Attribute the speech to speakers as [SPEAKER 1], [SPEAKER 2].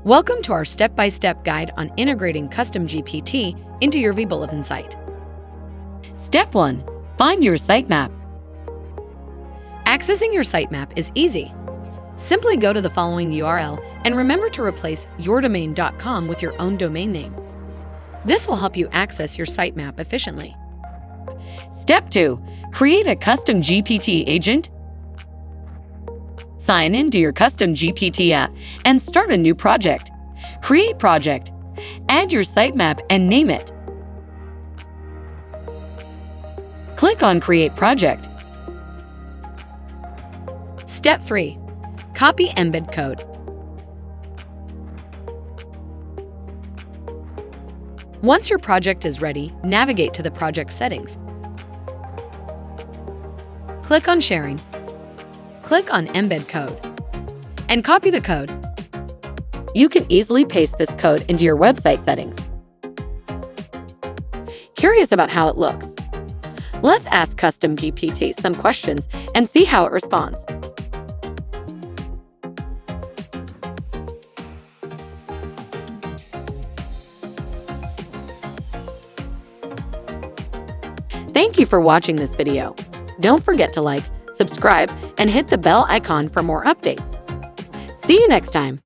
[SPEAKER 1] Welcome to our step-by-step guide on integrating CustomGPT into your vBulletin site.
[SPEAKER 2] Step 1. Find your sitemap.
[SPEAKER 1] Accessing your sitemap is easy. Simply go to the following URL and remember to replace yourdomain.com with your own domain name. This will help you access your sitemap efficiently.
[SPEAKER 2] Step 2. Create a CustomGPT agent. Sign into your CustomGPT app and start a new project. Create project. Add your sitemap and name it. Click on Create Project.
[SPEAKER 1] Step 3. Copy embed code. Once your project is ready, navigate to the project settings. Click on Sharing. Click on Embed Code and copy the code.
[SPEAKER 2] You can easily paste this code into your website settings. Curious about how it looks? Let's ask CustomGPT some questions and see how it responds. Thank you for watching this video. Don't forget to like, subscribe, and hit the bell icon for more updates. See you next time.